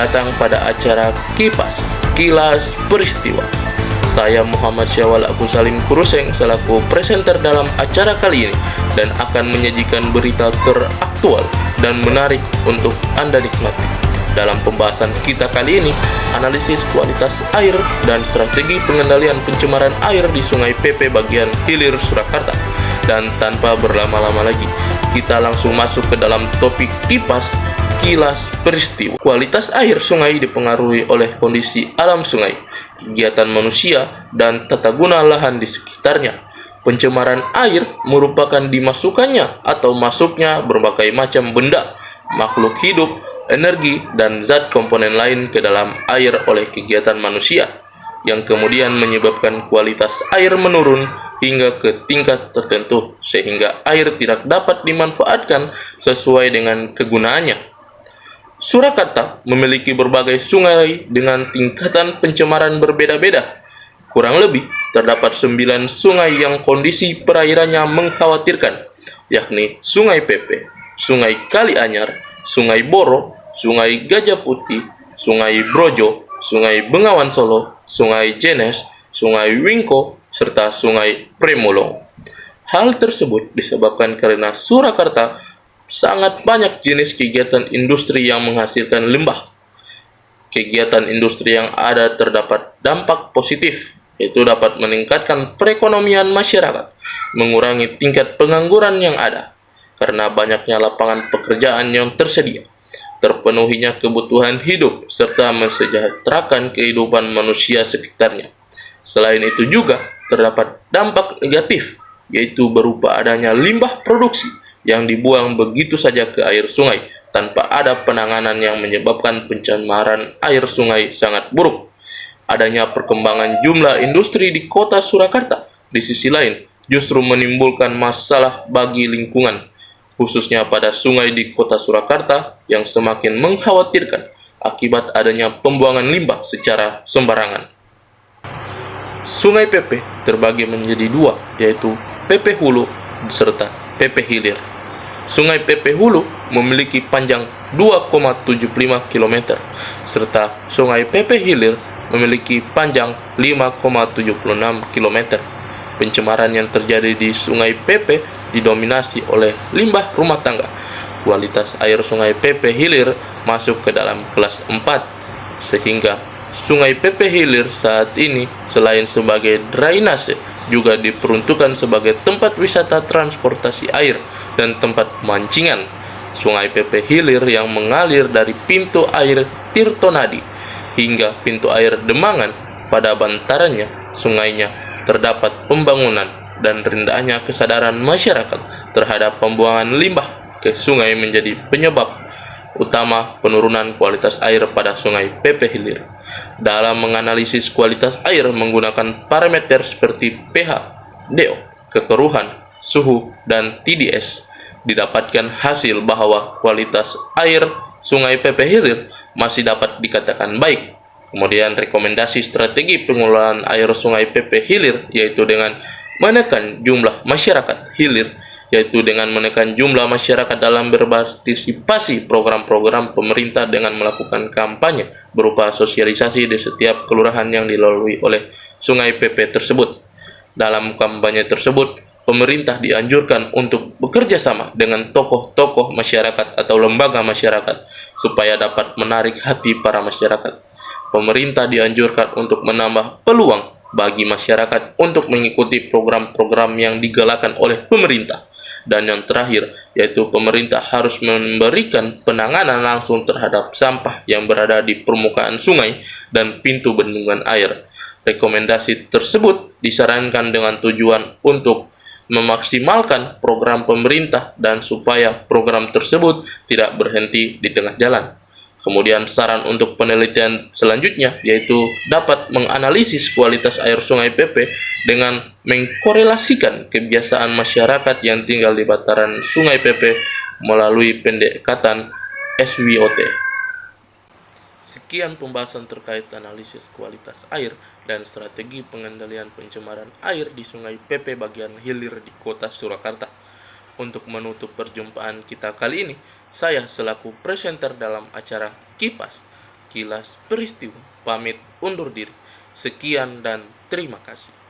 datang pada acara Kilas Peristiwa. Saya Muhammad Syawal Abu Salim Kuruseng selaku presenter dalam acara kali ini dan akan menyajikan berita teraktual dan menarik untuk Anda nikmati. Dalam pembahasan kita kali ini, analisis kualitas air dan strategi pengendalian pencemaran air di Sungai Pepe bagian hilir Surakarta. Dan tanpa berlama-lama lagi, kita langsung masuk ke dalam topik Kilas Peristiwa. Kualitas air sungai dipengaruhi oleh kondisi alam sungai, kegiatan manusia, dan tata guna lahan di sekitarnya. Pencemaran air merupakan dimasukkannya atau masuknya berbagai macam benda, makhluk hidup, energi, dan zat komponen lain ke dalam air oleh kegiatan manusia, yang kemudian menyebabkan kualitas air menurun hingga ke tingkat tertentu, sehingga air tidak dapat dimanfaatkan sesuai dengan kegunaannya. Surakarta memiliki berbagai sungai dengan tingkatan pencemaran berbeda-beda. Kurang lebih, terdapat 9 sungai yang kondisi perairannya mengkhawatirkan, yakni Sungai Pepe, Sungai Kalianyar, Sungai Boro, Sungai Gajah Putih, Sungai Brojo, Sungai Bengawan Solo, Sungai Jenes, Sungai Wingko, serta Sungai Premolong. Hal tersebut disebabkan karena Surakarta sangat banyak jenis kegiatan industri yang menghasilkan limbah. Kegiatan industri yang ada terdapat dampak positif, yaitu dapat meningkatkan perekonomian masyarakat, mengurangi tingkat pengangguran yang ada, karena banyaknya lapangan pekerjaan yang tersedia, terpenuhinya kebutuhan hidup, serta mensejahterakan kehidupan manusia sekitarnya. Selain itu juga terdapat dampak negatif, yaitu berupa adanya limbah produksi yang dibuang begitu saja ke air sungai tanpa ada penanganan yang menyebabkan pencemaran air sungai sangat buruk. Adanya perkembangan jumlah industri di kota Surakarta di sisi lain justru menimbulkan masalah bagi lingkungan, khususnya pada sungai di kota Surakarta yang semakin mengkhawatirkan akibat adanya pembuangan limbah secara sembarangan. Sungai Pepe terbagi menjadi 2, yaitu Pepe Hulu serta Pepe Hilir. Sungai Pepe Hulu memiliki panjang 2,75 km, serta Sungai Pepe Hilir memiliki panjang 5,76 km. Pencemaran yang terjadi di Sungai Pepe didominasi oleh limbah rumah tangga. Kualitas air Sungai Pepe Hilir masuk ke dalam kelas 4, sehingga Sungai Pepe Hilir saat ini selain sebagai drainase juga diperuntukkan sebagai tempat wisata transportasi air dan tempat pemancingan. Sungai Pepe Hilir yang mengalir dari pintu air Tirtonadi hingga pintu air Demangan, pada bantarannya sungainya terdapat pembangunan dan rendahnya kesadaran masyarakat terhadap pembuangan limbah ke sungai menjadi penyebab utama penurunan kualitas air pada Sungai Pepe Hilir. Dalam menganalisis kualitas air menggunakan parameter seperti pH, DO, kekeruhan, suhu, dan TDS, didapatkan hasil bahwa kualitas air Sungai Pepe Hilir masih dapat dikatakan baik. Kemudian rekomendasi strategi pengelolaan air Sungai Pepe Hilir yaitu dengan menekan jumlah masyarakat hilir, yaitu dengan menekan jumlah masyarakat dalam berpartisipasi program-program pemerintah dengan melakukan kampanye berupa sosialisasi di setiap kelurahan yang dilalui oleh Sungai Pepe tersebut. Dalam kampanye tersebut, pemerintah dianjurkan untuk bekerja sama dengan tokoh-tokoh masyarakat atau lembaga masyarakat supaya dapat menarik hati para masyarakat. Pemerintah dianjurkan untuk menambah peluang bagi masyarakat untuk mengikuti program-program yang digalakan oleh pemerintah. Dan yang terakhir, yaitu pemerintah harus memberikan penanganan langsung terhadap sampah yang berada di permukaan sungai dan pintu bendungan air. Rekomendasi tersebut disarankan dengan tujuan untuk memaksimalkan program pemerintah dan supaya program tersebut tidak berhenti di tengah jalan. Kemudian saran untuk penelitian selanjutnya yaitu dapat menganalisis kualitas air Sungai Pepe dengan mengkorelasikan kebiasaan masyarakat yang tinggal di bantaran Sungai Pepe melalui pendekatan SWOT. Sekian pembahasan terkait analisis kualitas air dan strategi pengendalian pencemaran air di Sungai Pepe bagian hilir di kota Surakarta. Untuk menutup perjumpaan kita kali ini, saya selaku presenter dalam acara Kilas Peristiwa pamit undur diri. Sekian dan terima kasih.